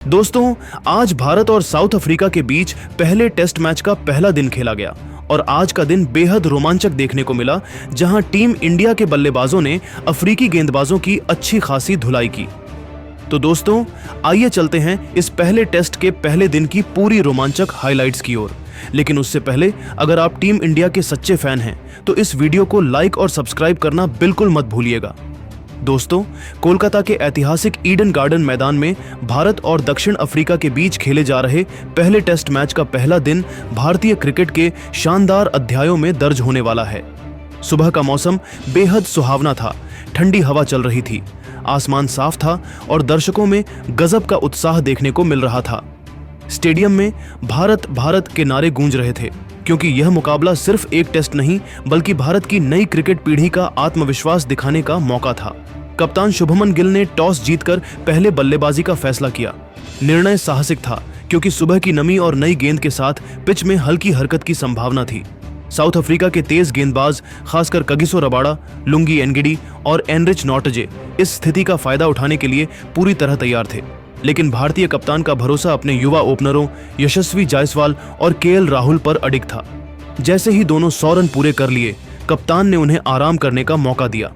दोस्तों, आज भारत और साउथ अफ्रीका के बीच पहले टेस्ट मैच का पहला दिन खेला गया और आज का दिन बेहद रोमांचक देखने को मिला, जहां टीम इंडिया के बल्लेबाजों ने अफ्रीकी गेंदबाजों की अच्छी खासी धुलाई की। तो दोस्तों, आइए चलते हैं इस पहले टेस्ट के पहले दिन की पूरी रोमांचक हाइलाइट्स की ओर। लेकिन उससे पहले अगर आप टीम इंडिया के सच्चे फैन हैं तो इस वीडियो को लाइक और सब्सक्राइब करना बिल्कुल मत भूलिएगा। दोस्तों, कोलकाता के ऐतिहासिक ईडन गार्डन मैदान में भारत और दक्षिण अफ्रीका के बीच खेले जा रहे पहले टेस्ट मैच का पहला दिन भारतीय क्रिकेट के शानदार अध्यायों में दर्ज होने वाला है। सुबह का मौसम बेहद सुहावना था, ठंडी हवा चल रही थी, आसमान साफ था और दर्शकों में गजब का उत्साह देखने को मिल रहा था। स्टेडियम में भारत भारत के नारे गूंज रहे थे, क्योंकि यह मुकाबला सिर्फ एक टेस्ट नहीं बल्कि भारत की नई क्रिकेट पीढ़ी का आत्मविश्वास दिखाने का मौका था। कप्तान शुभमन गिल ने टॉस जीतकर पहले बल्लेबाजी का फैसला किया। निर्णय साहसिक था, क्योंकि सुबह की नमी और नई गेंद के साथ पिच में हल्की हरकत की संभावना थी। साउथ अफ्रीका के तेज गेंदबाज, खासकर कगिसो रबाडा, लुंगी एनगिडी और एनरिच नॉर्टजे इस स्थिति का फायदा उठाने के लिए पूरी तरह तैयार थे। लेकिन भारतीय कप्तान का भरोसा अपने युवा ओपनरों यशस्वी जायसवाल और केएल राहुल पर अडिग था। जैसे ही दोनों 100 रन पूरे कर लिए, कप्तान ने उन्हें आराम करने का मौका दिया।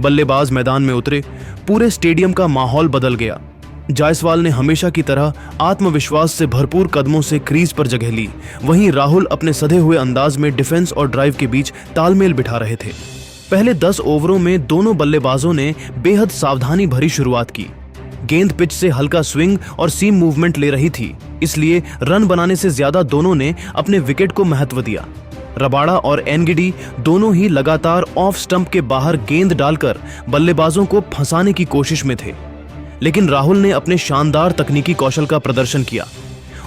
बल्लेबाज मैदान में उतरे, पूरे स्टेडियम का माहौल बदल गया। जायसवाल ने हमेशा की तरह आत्मविश्वास से भरपूर कदमों से क्रीज पर जगह ली, वहीं राहुल अपने सधे हुए अंदाज में डिफेंस और ड्राइव के बीच तालमेल बिठा रहे थे। पहले 10 ओवरों में दोनों बल्लेबाजों ने बेहद सावधानी भरी शुरुआत की। गेंद पिच से हल्का स्विंग और सीम मूवमेंट ले रही थी, इसलिए रन बनाने से ज्यादा दोनों ने अपने विकेट को महत्व दिया। रबाडा और एनगिडी दोनों ही लगातार ऑफ स्टंप के बाहर गेंद डालकर बल्लेबाजों को फंसाने की कोशिश में थे। लेकिन राहुल ने अपने शानदार तकनीकी कौशल का प्रदर्शन किया।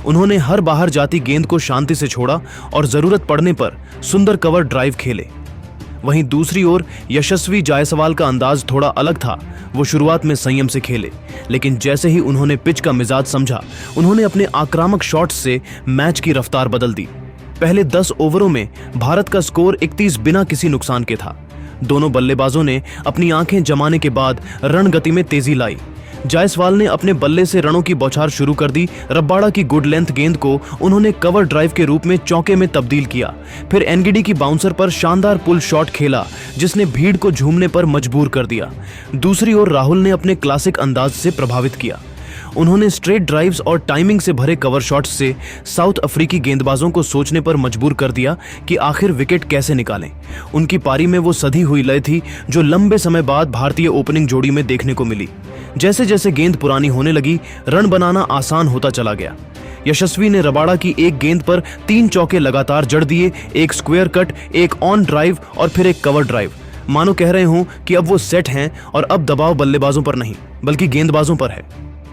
उन्होंने हर बाहर जाती गेंद को शांति से छोड़ा और जरूरत पड़ने पर सुंदर कवर ड्राइव खेले। वहीं दूसरी ओर यशस्वी जायसवाल का अंदाज थोड़ा अलग था। वो शुरुआत में संयम से खेले, लेकिन जैसे ही उन्होंने पिच का मिजाज समझा, उन्होंने अपने आक्रामक शॉट्स से मैच की रफ्तार बदल दी। पहले 10 ओवरों में भारत का स्कोर 31 बिना किसी नुकसान के था। दोनों बल्लेबाजों ने अपनी आंखें जमाने के बाद रणगति में तेजी लाई। जायसवाल ने अपने बल्ले से रनों की बौछार शुरू कर दी। रबाडा की गुड लेंथ गेंद को उन्होंने कवर ड्राइव के रूप में चौके में तब्दील किया। फिर एनगिडी की बाउंसर पर शानदार पुल शॉट खेला, जिसने भीड़ को झूमने पर मजबूर कर दिया। दूसरी ओर राहुल ने अपने क्लासिक अंदाज से प्रभावित किया। उन्होंने स्ट्रेट ड्राइव्स और टाइमिंग से भरे कवर शॉट्स से साउथ अफ्रीकी गेंदबाजों को सोचने पर मजबूर कर दिया कि आखिर विकेट कैसे निकालें। उनकी पारी में वो सधी हुई लय थी जो लंबे समय बाद भारतीय ओपनिंग जोड़ी में देखने को मिली। जैसे जैसे गेंद पुरानी होने लगी, रन बनाना आसान होता चला गया। यशस्वी ने रबाडा की एक गेंद पर 3 चौके लगातार जड़ दिए, एक स्क्वायर कट, एक ऑन ड्राइव और फिर एक कवर ड्राइव। मानो कह रहे हूं कि अब वो सेट हैं और अब दबाव बल्लेबाजों पर नहीं बल्कि गेंदबाजों पर है।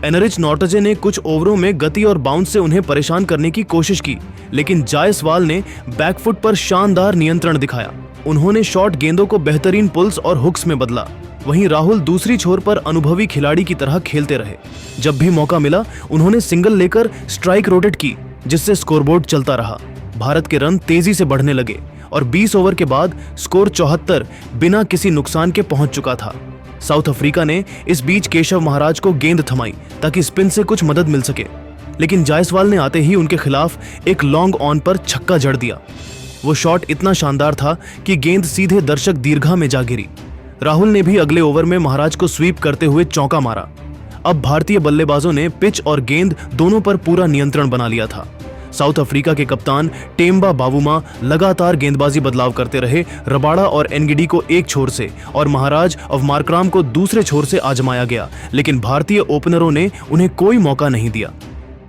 एनरिच नॉर्टजे ने कुछ ओवरों में गति और बाउंस से उन्हें परेशान करने की कोशिश की, लेकिन जायसवाल ने बैकफुट पर शानदार नियंत्रण दिखाया। उन्होंने शॉर्ट गेंदों को बेहतरीन पुल्स और हुक्स में बदला। वहीं राहुल दूसरी छोर पर अनुभवी खिलाड़ी की तरह खेलते रहे। जब भी मौका मिला, उन्होंने सिंगल लेकर स्ट्राइक रोटेट की, जिससे स्कोरबोर्ड चलता रहा। भारत के रन तेजी से बढ़ने लगे और 20 ओवर के बाद स्कोर 74 बिना किसी नुकसान के पहुंच चुका था। साउथ अफ्रीका ने इस बीच केशव महाराज को गेंद थमाई ताकि स्पिन से कुछ मदद मिल सके, लेकिन जायसवाल ने आते ही उनके खिलाफ एक लॉन्ग ऑन पर छक्का जड़ दिया। वो शॉट इतना शानदार था कि गेंद सीधे दर्शक दीर्घा में जा गिरी। राहुल ने भी अगले ओवर में महाराज को स्वीप करते हुए चौका मारा। अब भारतीय बल्लेबाजों ने पिच और गेंद दोनों पर पूरा नियंत्रण बना लिया था। साउथ अफ्रीका के कप्तान टेम्बा बावुमा लगातार गेंदबाजी बदलाव करते रहे। रबाडा और एनगिडी को एक छोर से और महाराज और मार्कराम को दूसरे छोर से आजमाया गया, लेकिन भारतीय ओपनरों ने उन्हें कोई मौका नहीं दिया।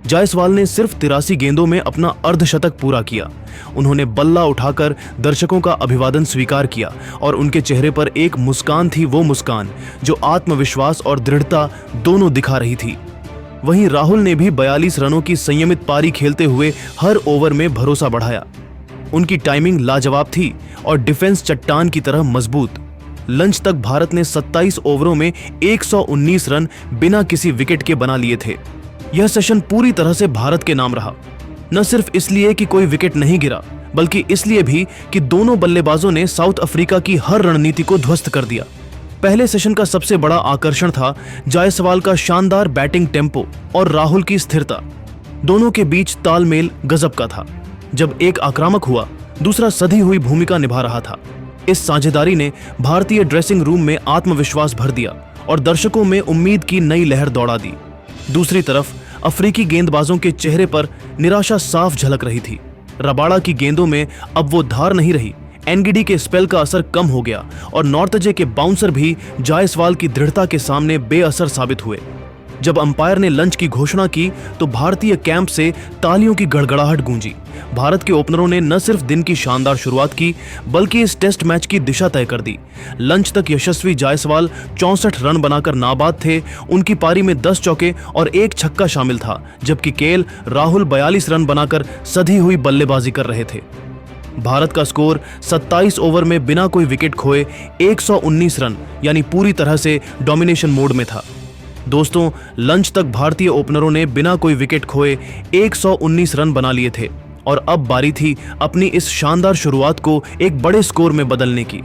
जायसवाल ने सिर्फ 83 गेंदों में अपना अर्धशतक पूरा किया। उन्होंने बल्ला उठाकर दर्शकों का अभिवादन स्वीकार किया और उनके चेहरे पर एक मुस्कान थी, वो मुस्कान जो आत्मविश्वास और दृढ़ता दोनों दिखा रही थी। वहीं राहुल ने भी 42 रनों की संयमित पारी खेलते हुए हर ओवर में भरोसा बढ़ाया। उनकी टाइमिंग लाजवाब थी और डिफेंस चट्टान की तरह मजबूत। लंच तक भारत ने 27 ओवरों में 119 रन बिना किसी विकेट के बना लिए थे। यह सेशन पूरी तरह से भारत के नाम रहा, न सिर्फ इसलिए कि कोई विकेट नहीं गिरा, बल्कि इसलिए भी कि दोनों बल्लेबाजों ने साउथ अफ्रीका की हर रणनीति को ध्वस्त कर दिया। पहले सेशन का सबसे बड़ा आकर्षण था जायसवाल का शानदार बैटिंग टेम्पो और राहुल की स्थिरता। दोनों के बीच तालमेल गजब का था। जब एक आक्रामक हुआ, दूसरा सधी हुई भूमिका निभा रहा था। इस साझेदारी ने भारतीय ड्रेसिंग रूम में आत्मविश्वास भर दिया और दर्शकों में उम्मीद की नई लहर दौड़ा दी। दूसरी तरफ अफ्रीकी गेंदबाजों के चेहरे पर निराशा साफ झलक रही थी। रबाड़ा की गेंदों में अब वो धार नहीं रही। एनगिडी के स्पेल का असर कम हो गया और नॉर्थजे के बाउंसर भी जायसवाल की दृढ़ता के सामने बेअसर साबित हुए। जब अंपायर ने लंच की घोषणा की तो भारतीय कैंप से तालियों की गड़गड़ाहट गूंजी। भारत के ओपनरों ने न सिर्फ दिन की शानदार शुरुआत की बल्कि इस टेस्ट मैच की दिशा तय कर दी। लंच तक यशस्वी जायसवाल 64 रन बनाकर नाबाद थे। उनकी पारी में 10 चौके और 1 छक्का शामिल था, जबकि केएल राहुल 42 रन बनाकर सधी हुई बल्लेबाजी कर रहे थे। भारत का स्कोर 27 ओवर में बिना कोई विकेट खोए 119 रन यानी पूरी तरह से डोमिनेशन मोड में था। दोस्तों, लंच तक भारतीय ओपनरों ने बिना कोई विकेट खोए 119 रन बना लिए थे और अब बारी थी अपनी इस शानदार शुरुआत को एक बड़े स्कोर में बदलने की।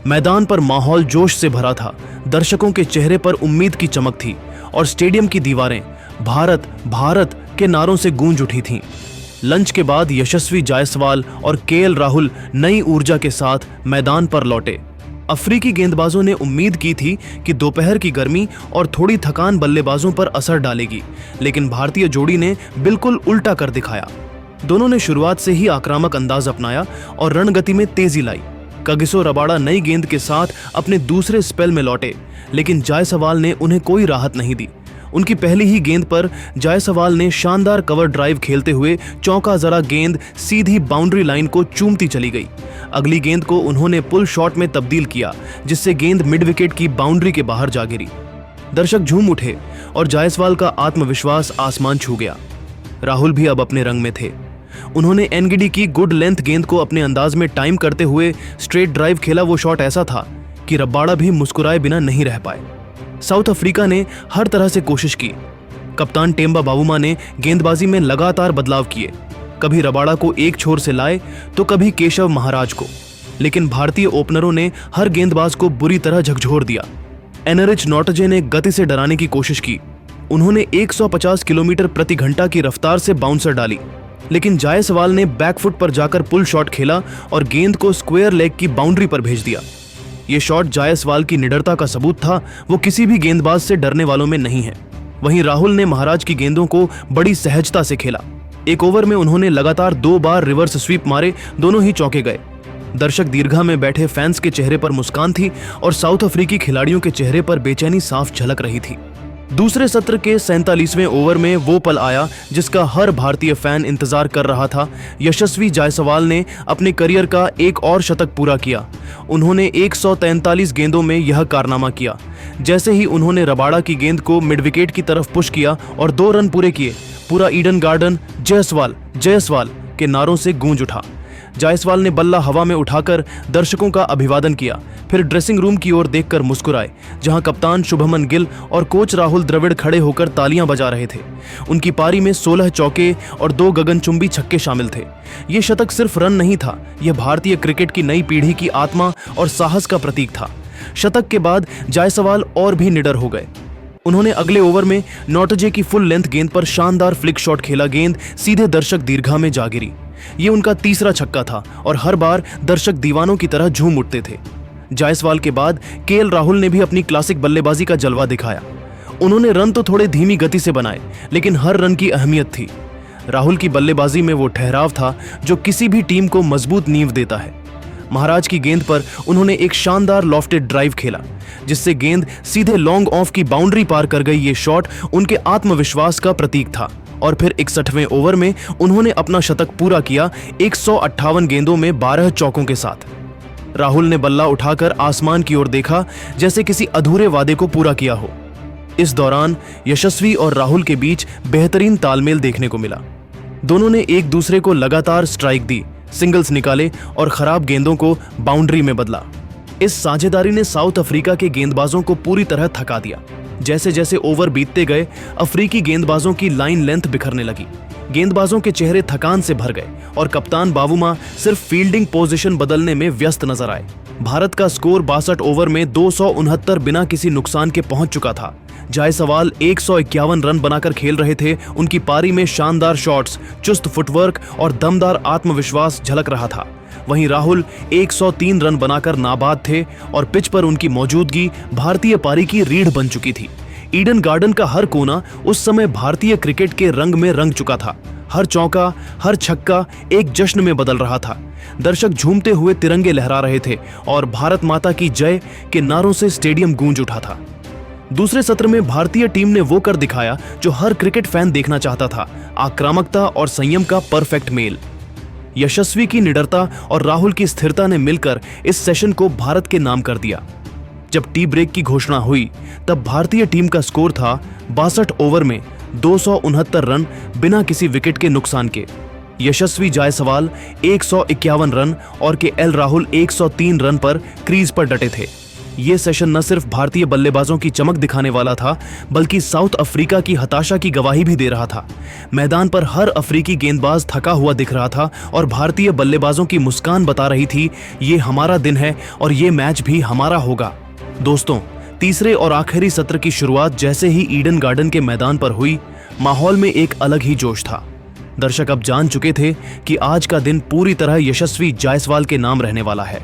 मैदान पर माहौल जोश से भरा था। दर्शकों के चेहरे पर उम्मीद की चमक थी और स्टेडियम की दीवारें भारत भारत के नारों से गूंज उठी थीं। लंच के बाद यशस्वी जायसवाल और केएल राहुल नई ऊर्जा के साथ मैदान पर लौटे। अफ्रीकी गेंदबाजों ने उम्मीद की थी कि दोपहर की गर्मी और थोड़ी थकान बल्लेबाजों पर असर डालेगी, लेकिन भारतीय जोड़ी ने बिल्कुल उल्टा कर दिखाया। दोनों ने शुरुआत से ही आक्रामक अंदाज अपनाया और रणगति में तेजी लाई। कगिसो रबाड़ा नई गेंद के साथ अपने दूसरे स्पेल में लौटे, लेकिन जायसवाल ने उन्हें कोई राहत नहीं दी। उनकी पहली ही गेंद पर जायसवाल ने शानदार कवर ड्राइव खेलते हुए चौका जरा गेंद सीधी बाउंड्री लाइन को चूमती चली गई। अगली गेंद को उन्होंने पुल शॉट में तब्दील किया, जिससे गेंद मिड विकेट की बाउंड्री के बाहर जा गिरी। दर्शक झूम उठे और जायसवाल का आत्मविश्वास आसमान छू गया। राहुल भी अब अपने रंग में थे। उन्होंने एनगिडी की गुड लेंथ गेंद को अपने अंदाज में टाइम करते हुए स्ट्रेट ड्राइव खेला। वो शॉट ऐसा था कि रबाड़ा भी मुस्कुराए बिना नहीं रह पाए। साउथ अफ्रीका ने हर तरह से कोशिश की। कप्तान टेम्बा बावुमा ने गेंदबाजी में लगातार बदलाव किए, कभी रबाड़ा को एक छोर से लाए तो कभी केशव महाराज को, लेकिन भारतीय ओपनरों ने हर गेंदबाज को बुरी तरह झकझोर दिया। एनरिच नॉर्थजे ने गति से डराने की कोशिश की। उन्होंने 150 किलोमीटर प्रति घंटा की रफ्तार से बाउंसर डाली, लेकिन जायसवाल ने बैकफुट पर जाकर पुल शॉट खेला और गेंद को स्क्वायर लेग की बाउंड्री पर भेज दिया। ये शॉट जायसवाल की निडरता का सबूत था। वो किसी भी गेंदबाज से डरने वालों में नहीं है। वहीं राहुल ने महाराज की गेंदों को बड़ी सहजता से खेला। एक ओवर में उन्होंने लगातार 2 बार रिवर्स स्वीप मारे, दोनों ही चौके गए। दर्शक दीर्घा में बैठे फैंस के चेहरे पर मुस्कान थी और साउथ अफ्रीकी खिलाड़ियों के चेहरे पर बेचैनी साफ झलक रही थी। दूसरे सत्र के 47वें ओवर में वो पल आया जिसका हर भारतीय फैन इंतजार कर रहा था। यशस्वी जायसवाल ने अपने करियर का एक और शतक पूरा किया। उन्होंने 143 गेंदों में यह कारनामा किया। जैसे ही उन्होंने रबाड़ा की गेंद को मिड विकेट की तरफ पुश किया और 2 रन पूरे किए, पूरा ईडन गार्डन जायसवाल जायसवाल के नारों से गूंज उठा। जायसवाल ने बल्ला हवा में उठाकर दर्शकों का अभिवादन किया, फिर ड्रेसिंग रूम की ओर देखकर मुस्कुराए, जहां कप्तान शुभमन गिल और कोच राहुल द्रविड़ खड़े होकर तालियां बजा रहे थे। उनकी पारी में 16 चौके और 2 गगनचुंबी छक्के शामिल थे। ये शतक सिर्फ रन नहीं था, यह भारतीय क्रिकेट की नई पीढ़ी की आत्मा और साहस का प्रतीक था। शतक के बाद जायसवाल और भी निडर हो गए। उन्होंने अगले ओवर में नॉर्थजे की फुल लेंथ गेंद पर शानदार फ्लिक शॉट खेला। गेंद सीधे दर्शक दीर्घा में जा गिरी। ये उनका तीसरा छक्का था और हर बार दर्शक दीवानों की तरह झूम उठते थे। जायसवाल के बाद केएल राहुल ने भी अपनी क्लासिक बल्लेबाजी का जलवा दिखाया। उन्होंने रन तो थोड़े धीमी गति से बनाए, लेकिन हर रन की अहमियत थी। राहुल की बल्लेबाजी में वो ठहराव था जो किसी भी टीम को मजबूत नींव देता है। महाराज की गेंद पर उन्होंने एक शानदार लॉफ्टेड ड्राइव खेला, जिससे गेंद सीधे लॉन्ग ऑफ की बाउंड्री पार कर गई। ये शॉट उनके आत्मविश्वास का प्रतीक था। और फिर 61वें ओवर में उन्होंने अपना शतक पूरा किया 158 गेंदों में 12 चौकों के साथ। राहुल ने बल्ला उठाकर आसमान की ओर देखा, जैसे किसी अधूरे वादे को पूरा किया हो। इस दौरान यशस्वी और राहुल के बीच बेहतरीन तालमेल देखने को मिला। दोनों ने एक दूसरे को लगातार स्ट्राइक दी, सिंगल्स निकाले और खराब गेंदों को बाउंड्री में बदला। इस साझेदारी ने साउथ अफ्रीका के गेंदबाजों को पूरी तरह थका दिया। जैसे जैसे ओवर बीतते गए, अफ्रीकी गेंदबाजों की लाइन लेंथ बिखरने लगी। गेंदबाजों के चेहरे थकान से भर गए और कप्तान बावूमा सिर्फ फील्डिंग पोजीशन बदलने में व्यस्त नजर आए। भारत का स्कोर 62 ओवर में 269 बिना किसी नुकसान के पहुंच चुका था। जायसवाल 151 रन बनाकर खेल रहे थे। उनकी पारी में शानदार शॉट्स, चुस्त फुटवर्क और दमदार आत्मविश्वास झलक रहा था। वहीं राहुल 103 रन बनाकर नाबाद थे और पिच पर उनकी मौजूदगी भारतीय पारी की रीढ़ बन चुकी थी। ईडन गार्डन का हर कोना उस समय भारतीय क्रिकेट के रंग में रंग चुका था। हर चौका, हर छक्का एक जश्न में बदल रहा था। दर्शक झूमते हुए तिरंगे लहरा रहे थे और भारत माता की जय के नारों से स्टेडियम गूंज उठा था। दूसरे सत्र में भारतीय टीम ने वो कर दिखाया जो हर क्रिकेट फैन देखना चाहता था, आक्रामकता और संयम का परफेक्ट मेल। यशस्वी की निडरता और राहुल की स्थिरता ने मिलकर इस सेशन को भारत के नाम कर दिया। जब टी ब्रेक की घोषणा हुई तब भारतीय टीम का स्कोर था 62 ओवर में 269 रन बिना किसी विकेट के नुकसान के। यशस्वी जायसवाल 151 रन और केएल राहुल 103 रन पर क्रीज पर डटे थे। ये सेशन न सिर्फ भारतीय बल्लेबाजों की चमक दिखाने वाला था, बल्कि साउथ अफ्रीका की हताशा की गवाही भी दे रहा था। मैदान पर हर अफ्रीकी गेंदबाज थका हुआ दिख रहा था और भारतीय बल्लेबाजों की मुस्कान बता रही थी, ये हमारा दिन है और ये मैच भी हमारा होगा। दोस्तों, तीसरे और आखिरी सत्र की शुरुआत जैसे ही ईडन गार्डन के मैदान पर हुई, माहौल में एक अलग ही जोश था। दर्शक अब जान चुके थे कि आज का दिन पूरी तरह यशस्वी जायसवाल के नाम रहने वाला है।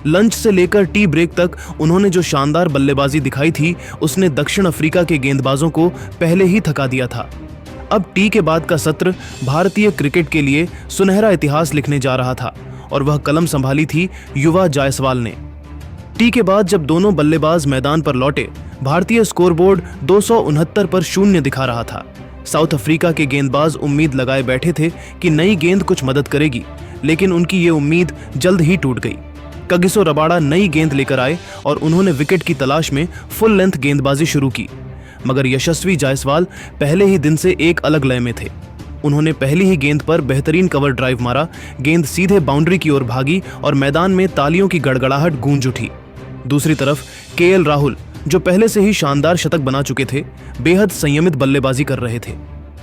लंच से लेकर टी ब्रेक तक उन्होंने जो शानदार बल्लेबाजी दिखाई थी, उसने दक्षिण अफ्रीका के गेंदबाजों को पहले ही थका दिया था। अब टी के बाद का सत्र भारतीय क्रिकेट के लिए सुनहरा इतिहास लिखने जा रहा था और वह कलम संभाली थी युवा जायसवाल ने। टी के बाद जब दोनों बल्लेबाज मैदान पर लौटे, भारतीय स्कोरबोर्ड 269 पर 0 दिखा रहा था। साउथ अफ्रीका के गेंदबाज उम्मीद लगाए बैठे थे कि नई गेंद कुछ मदद करेगी, लेकिन उनकी ये उम्मीद जल्द ही टूट गई। कगिसो रबाड़ा नई गेंद लेकर आए और उन्होंने विकेट की तलाश में फुल लेंथ गेंदबाजी शुरू की, मगर यशस्वी जायसवाल पहले ही दिन से एक अलग लय में थे। उन्होंने पहली ही गेंद पर बेहतरीन कवर ड्राइव मारा, गेंद सीधे बाउंड्री की ओर भागी और मैदान में तालियों की गड़गड़ाहट गूंज उठी। दूसरी तरफ केएल राहुल, जो पहले से ही शानदार शतक बना चुके थे, बेहद संयमित बल्लेबाजी कर रहे थे।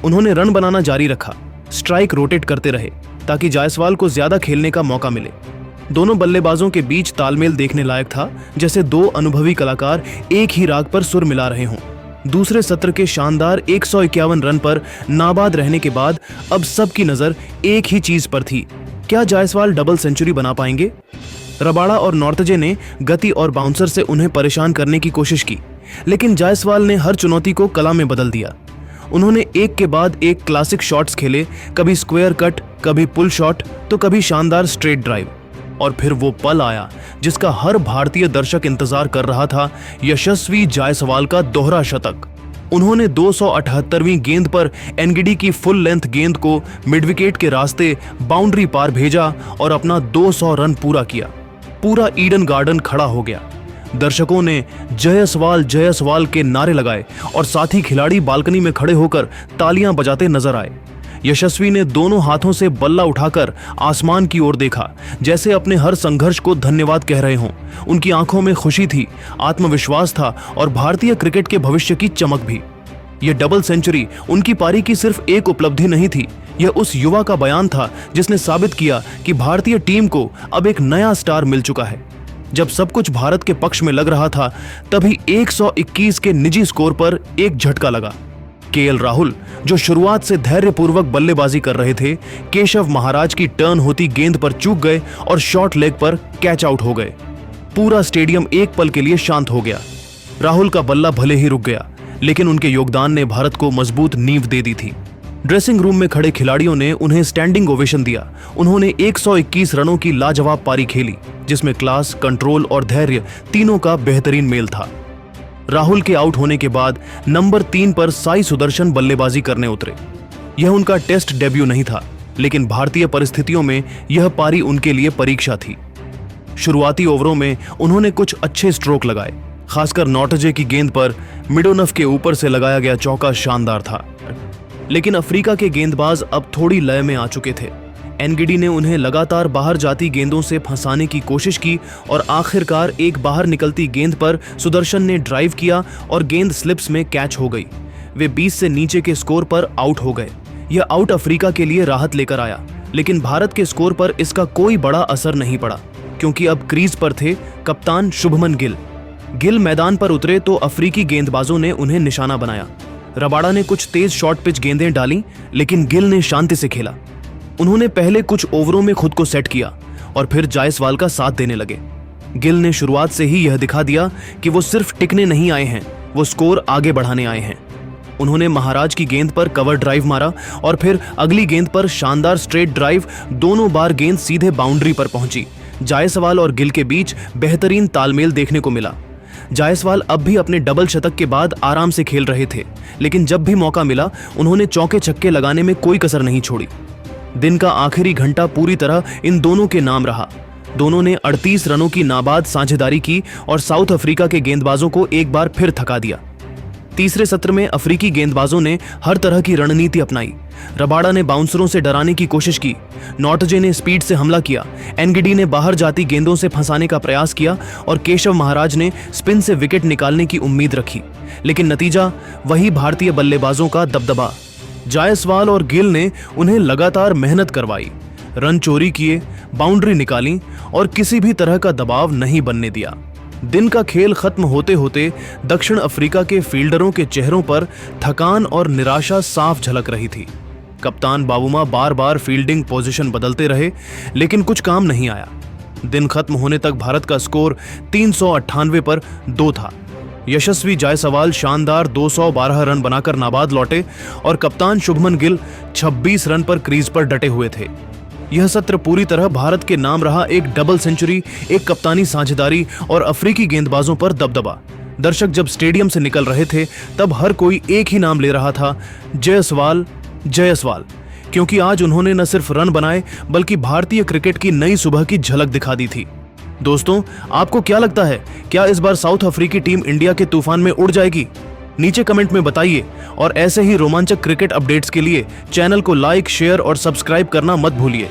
उन्होंने रन बनाना जारी रखा, स्ट्राइक रोटेट करते रहे ताकि जायसवाल को ज्यादा खेलने का मौका मिले। दोनों बल्लेबाजों के बीच तालमेल देखने लायक था, जैसे दो अनुभवी कलाकार एक ही राग पर सुर मिला रहे हों। दूसरे सत्र के शानदार 151 रन पर नाबाद रहने के बाद अब सबकी नजर एक ही चीज पर थी, क्या जायसवाल डबल सेंचुरी बना पाएंगे? रबाड़ा और नॉर्थजे ने गति और बाउंसर से उन्हें परेशान करने की कोशिश की, लेकिन जायसवाल ने हर चुनौती को कला में बदल दिया। उन्होंने एक के बाद एक क्लासिक शॉट्स खेले, कभी स्क्वायर कट, कभी पुल शॉट, तो कभी शानदार स्ट्रेट ड्राइव। और फिर वो पल आया जिसका हर भारतीय दर्शक इंतजार कर रहा था, यशस्वी जायसवाल का दोहरा शतक। उन्होंने 278वीं गेंद पर एनगिडी की फुल लेंथ गेंद को मिड विकेट के रास्ते बाउंड्री पार भेजा और अपना 200 रन पूरा किया। पूरा ईडन गार्डन खड़ा हो गया। दर्शकों ने जयसवाल जयसवाल के नारे लगाए और साथी खिलाड़ी बालकनी में खड़े होकर तालियां बजाते नजर आए। यशस्वी ने दोनों हाथों से बल्ला उठाकर आसमान की ओर देखा, जैसे अपने हर संघर्ष को धन्यवाद कह रहे हों। उनकी आंखों में खुशी थी, आत्मविश्वास था और भारतीय क्रिकेट के भविष्य की चमक भी। यह डबल सेंचुरी उनकी पारी की सिर्फ एक उपलब्धि नहीं थी, यह उस युवा का बयान था जिसने साबित किया कि भारतीय टीम को अब एक नया स्टार मिल चुका है। जब सब कुछ भारत के पक्ष में लग रहा था, तभी 121 के निजी स्कोर पर एक झटका लगा। केएल राहुल, जो शुरुआत से धैर्यपूर्वक बल्लेबाजी कर रहे थे, केशव महाराज की टर्न होती गेंद पर चूक गए और शॉर्ट लेग पर कैच आउट हो गए। पूरा स्टेडियम एक पल के लिए शांत हो गया। राहुल का बल्ला भले ही रुक गया, लेकिन उनके योगदान ने भारत को मजबूत नींव दे दी थी। ड्रेसिंग रूम में खड़े खिलाड़ियों ने उन्हें स्टैंडिंग ओवेशन दिया। उन्होंने 121 रनों की लाजवाब पारी खेली, जिसमें क्लास, कंट्रोल और धैर्य तीनों का बेहतरीन मेल था। राहुल के आउट होने के बाद नंबर 3 पर साई सुदर्शन बल्लेबाजी करने उतरे। यह उनका टेस्ट डेब्यू नहीं था, लेकिन भारतीय परिस्थितियों में यह पारी उनके लिए परीक्षा थी। शुरुआती ओवरों में उन्होंने कुछ अच्छे स्ट्रोक लगाए, खासकर नॉर्थजे की गेंद पर मिडोनफ के ऊपर से लगाया गया चौका शानदार था। लेकिन अफ्रीका के गेंदबाज अब थोड़ी लय में आ चुके थे। एनगिडी ने उन्हें लगातार बाहर जाती गेंदों से फंसाने की कोशिश की और आखिरकार एक बाहर निकलती गेंद पर सुदर्शन ने ड्राइव किया और गेंद स्लिप्स में कैच हो गई। वे 20 से नीचे के स्कोर पर आउट हो गए। यह आउट अफ्रीका के लिए राहत लेकर आया, लेकिन भारत के स्कोर पर इसका कोई बड़ा असर नहीं पड़ा, क्योंकि अब क्रीज पर थे कप्तान शुभमन गिल। गिल मैदान पर उतरे तो अफ्रीकी गेंदबाजों ने उन्हें निशाना बनाया। रबाडा ने कुछ तेज शॉर्ट पिच गेंदें डाली, लेकिन गिल ने शांति से खेला। उन्होंने पहले कुछ ओवरों में खुद को सेट किया और फिर जायसवाल का साथ देने लगे। गिल ने शुरुआत से ही यह दिखा दिया कि वो सिर्फ टिकने नहीं आए हैं, वो स्कोर आगे बढ़ाने आए हैं। उन्होंने महाराज की गेंद पर कवर ड्राइव मारा और फिर अगली गेंद पर शानदार स्ट्रेट ड्राइव। दोनों बार गेंद सीधे बाउंड्री पर पहुंची। जायसवाल और गिल के बीच बेहतरीन तालमेल देखने को मिला। जायसवाल अब भी अपने डबल शतक के बाद आराम से खेल रहे थे, लेकिन जब भी मौका मिला उन्होंने चौके छक्के लगाने में कोई कसर नहीं छोड़ी। दिन का आखिरी घंटा पूरी तरह इन दोनों के नाम रहा। दोनों ने 38 रनों की नाबाद साझेदारी की और साउथ अफ्रीका के गेंदबाजों को एक बार फिर थका दिया। तीसरे सत्र में अफ्रीकी गेंदबाजों ने हर तरह की रणनीति अपनाई। रबाडा ने बाउंसरों से डराने की कोशिश की, नॉटजे ने स्पीड से हमला किया, एनगिडी ने बाहर जाती गेंदों से फंसाने का प्रयास किया और केशव महाराज ने स्पिन से विकेट निकालने की उम्मीद रखी, लेकिन नतीजा वही भारतीय बल्लेबाजों का दबदबा। जायसवाल और गिल ने उन्हें लगातार मेहनत करवाई, रन चोरी किए, बाउंड्री निकाली और किसी भी तरह का दबाव नहीं बनने दिया। दिन का खेल खत्म होते होते दक्षिण अफ्रीका के फील्डरों के चेहरों पर थकान और निराशा साफ झलक रही थी। कप्तान बावुमा बार बार फील्डिंग पोजीशन बदलते रहे, लेकिन कुछ काम नहीं आया। दिन खत्म होने तक भारत का स्कोर 398 पर 2 था। यशस्वी जायसवाल शानदार 212 रन बनाकर नाबाद लौटे और कप्तान शुभमन गिल 26 रन पर क्रीज पर डटे हुए थे। यह सत्र पूरी तरह भारत के नाम रहा। एक डबल सेंचुरी, एक कप्तानी साझेदारी और अफ्रीकी गेंदबाजों पर दबदबा। दर्शक जब स्टेडियम से निकल रहे थे तब हर कोई एक ही नाम ले रहा था, जायसवाल, जायसवाल, क्योंकि आज उन्होंने न सिर्फ रन बनाए बल्कि भारतीय क्रिकेट की नई सुबह की झलक दिखा दी थी। दोस्तों, आपको क्या लगता है, क्या इस बार साउथ अफ्रीकी टीम इंडिया के तूफान में उड़ जाएगी? नीचे कमेंट में बताइए और ऐसे ही रोमांचक क्रिकेट अपडेट्स के लिए चैनल को लाइक, शेयर और सब्सक्राइब करना मत भूलिए।